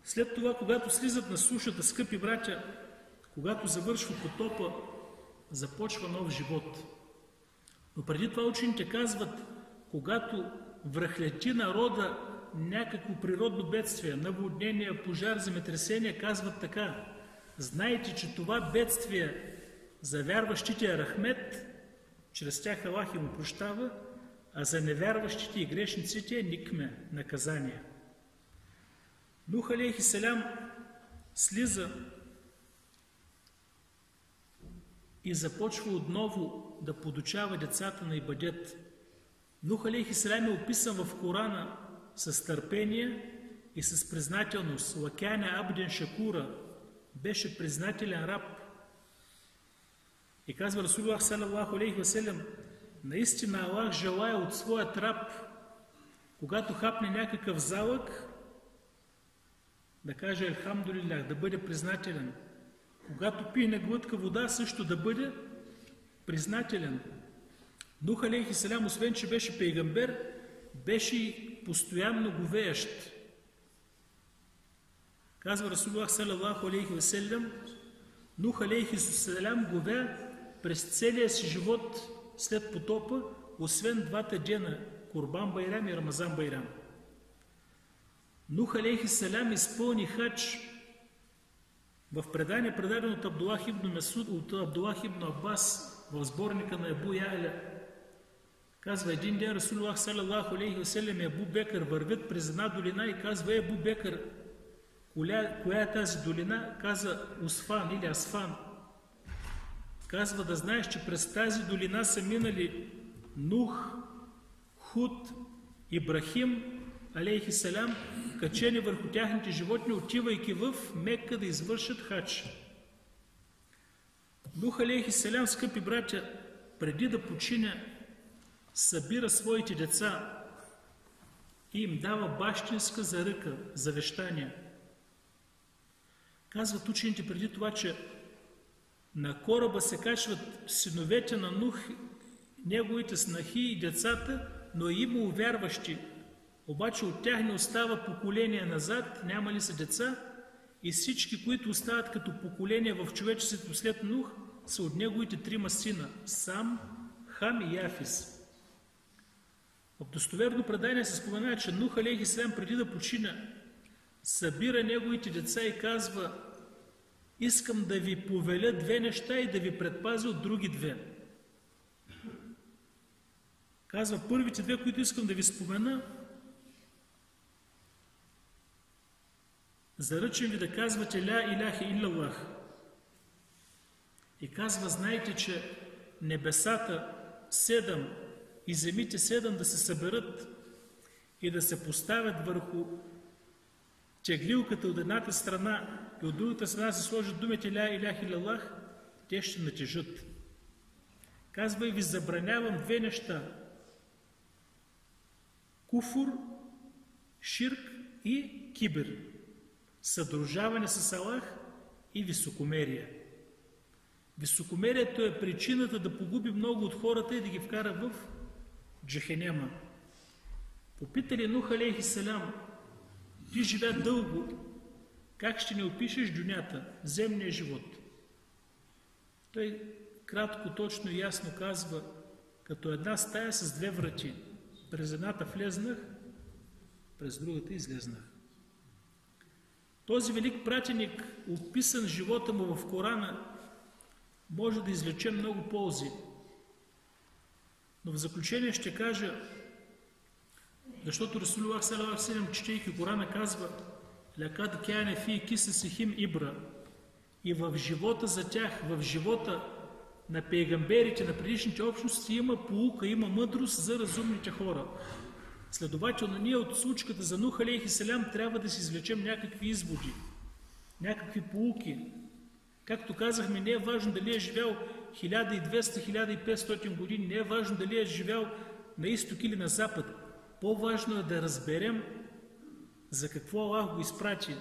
След това, когато слизат на сушата, скъпи братя, когато завършва потопа, започва нов живот. Но преди това учените казват, когато връхлети народа някакво природно бедствие, наводнение, пожар, земетресение, казват така: знайте, че това бедствие за вярващите е рахмет, чрез тях Аллах им прощава, а за невярващите и грешниците е никме, наказание. Нух алейхи салям слиза и започва отново да подучава децата на ибадет. Нух алейхи салям е описан в Корана с търпение и с признателност. Лакяне абден шакура, беше признателен раб. И казва Расулуллах салаллаху алейхи ва салям, наистина Аллах желая от своят раб, когато хапне някакъв залък, да каже Алхамдулилях, да бъде признателен. Когато пие глътка вода, също да бъде признателен. Нух алейхи салям, освен че беше пейгамбер, беше и постоянно говеещ. Казва Расулуллах салаллаху алейхи ва салям, Нух алейхи салям говя през целия си живот след потопа, освен двата дена Курбан Байрам и Рамазан Байрам. Нух алейхи салям изпълни хадж. В предание, предадено от Абдулах ибн Месуд, от Абдулах ибн Аббас в сборника на Ебу Я'ля, казва, един ден Расулуллах салаллаху алейхи ва салям и Абу Бекър вървят през една долина и казва, Абу Бекър, коя е тази долина? Каза Усфан или Асфан. Казва, да знаеш, че през тази долина са минали Нух, Худ, Ибрахим алейхи салям, качени върху тяхните животни, отивайки в Мекка да извършат хадж. Нух алейхи салям, скъпи братя, преди да почине, събира своите деца и им дава бащинска заръка, завещание. Казват учените преди това, че на кораба се качват синовете на Нух, неговите снахи и децата, но има увярващи. Обаче от тях не остава поколение назад, няма ли са деца, и всички, които остават като поколение в човечеството след Нух, са от неговите трима сина – Сам, Хам и Яфис. В достоверно предание се споменава, че Нух алейхи салям преди да почина, събира неговите деца и казва, искам да ви повеля две неща и да ви предпазя от други две. Казва, първите две, които искам да ви спомена, заръчам ви да казвате ля иляха иллаллах. И казва, знайте, че небесата 7 и земите 7 да се съберат и да се поставят върху теглилката от едната страна и от другата страна се сложат думите ля иляха иллаллах, те ще натежат. Казва, и ви забранявам две неща. куфур, ширк и кибер, съдружаване с Аллах и високомерие. Високомерието е причината да погуби много от хората и да ги вкара в джехенема. Попитали Нух алейхи салям: ти живя дълго, как ще не опишеш дюнята, земния живот? Той кратко, точно и ясно казва: като една стая с две врати. През едната влезнах, през другата излезнах. Този велик пратеник, описан живота му в Корана, може да извлече много ползи. Но в заключение ще кажа, защото Расулуллах саллаллаху алейхи ва саллям, четейки Корана, казва: лакад кяне фи кисасихим ибра. И в живота за тях, в живота на пейгамберите, на предишните общности има поука, има мъдрост за разумните хора. Следователно, ние от случката за Нух алейхи салям трябва да си извлечем някакви изводи, някакви поуки. Както казахме, не е важно дали е живял 1200-1500 години, не е важно дали е живял на изток или на запад. По-важно е да разберем за какво Аллах го изпрати,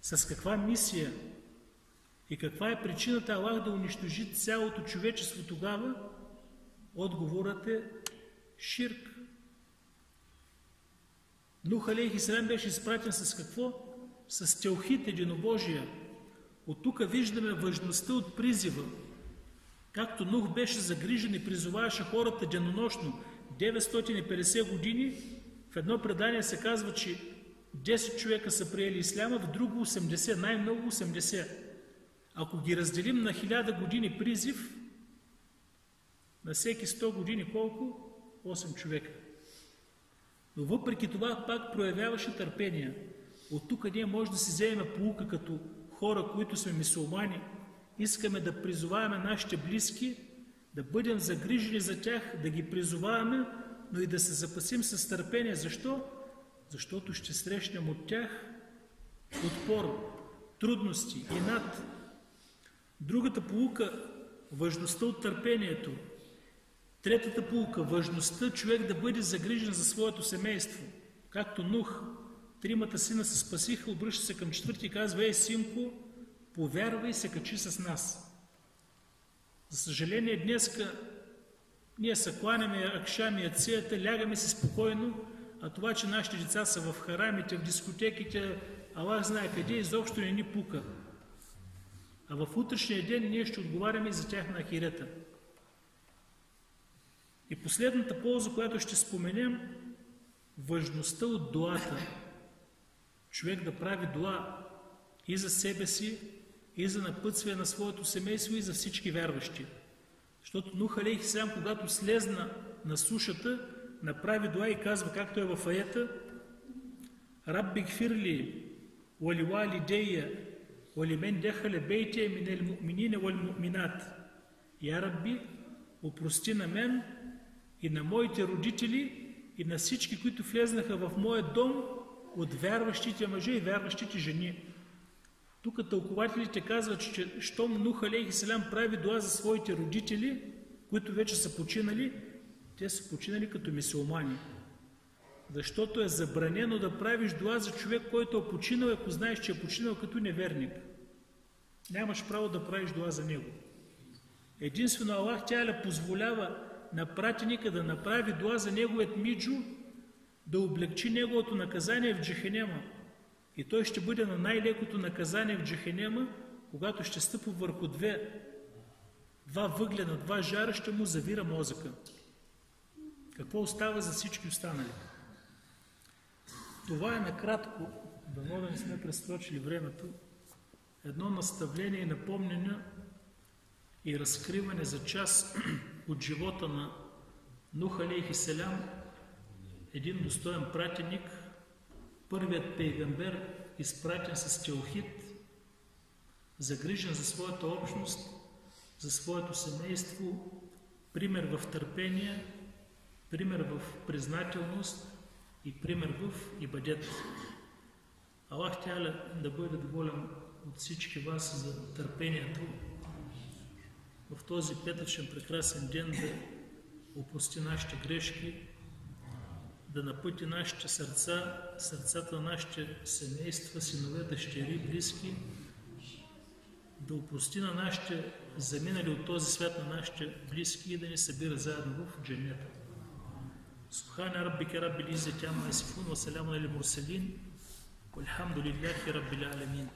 с каква мисия и каква е причината Аллах да унищожи цялото човечество тогава. Отговорът е ширк. Нух алейхи салям беше изпратен с какво? С теухид, единобожие. От тук виждаме важността от призива. Както Нух беше загрижен и призоваваше хората денонощно 950 години, в едно предание се казва, че 10 човека са приели исляма, в друго 80, най-много 80. Ако ги разделим на 1000 години призив, на всеки 100 години колко? 8 човека. Но въпреки това пак проявяваше търпение. От тук ние може да си вземем поука като хора, които сме мюсюлмани, искаме да призоваваме нашите близки, да бъдем загрижени за тях, да ги призоваваме, но и да се запасим с търпение. Защо? Защото ще срещнем от тях отпор, трудности, инат. Другата поука – важността от търпението. Третата поука – важността човек да бъде загрижен за своето семейство. Както Нух, 3 сина се спасиха, обръща се към 4 и казва: ей, синко, повярвай и се качи с нас. За съжаление, днеска ние се кланяме акшам и ацията, лягаме си спокойно, а това, че нашите деца са в харамите, в дискотеките, Аллах знае къде, изобщо не ни пука. А в утрешния ден ние ще отговаряме и за тях на ахирета. И последната полза, която ще споменем, важността от дуата. Човек да прави дуа и за себе си, и за напътствие на своето семейство, и за всички вярващи. Защото Нух алейхи салям, когато слезна на сушата, направи дуа и казва, както е в аята: Рабби гфирли вали валидейя вали мен дехале бейтия минел му'минине вал му'минат. Я Рабби, опрости на мен и на моите родители и на всички, които влезнаха в моя дом от вярващите мъже и вярващите жени. Тук тълкователите казват, че щом Нух алейхи салям прави дуа за своите родители, които вече са починали, те са починали като мюсюлмани. Защото е забранено да правиш дуа за човек, който е починал, ако знаеш, че е починал като неверник. Нямаш право да правиш дуа за него. Единствено Аллах Тяаля позволява на пратеника да направи дуа за неговият миджу, да облегчи неговото наказание в джехенема. И той ще бъде на най-лекото наказание в джехенема, когато ще стъпва върху два въглена, 2 жара, ще му завира мозъка. Какво остава за всички останали? Това е накратко, дано да не сме пресрочили времето, едно наставление и напомнение и разкриване за част от живота на Нух алейхи салям, един достоен пратеник, първият пейгамбер, изпратен с теухид, загрижен за своята общност, за своето семейство, пример в търпение, пример в признателност и пример в ибадет. Аллах Тяаля да бъде доволен от всички вас за търпението в този петъчен прекрасен ден, да опрости нашите грешки, да напъти нашите сърца, сърцата на нашите семейства, синове, дъщери, близки, да опрости на нашите заминали от този свят на нашите близки и да ни събира заедно в дженнета. Субхана раббика раббил иззати амма ясифун ва саламун алал мурсалин валхамдулиллахи раббил аламин.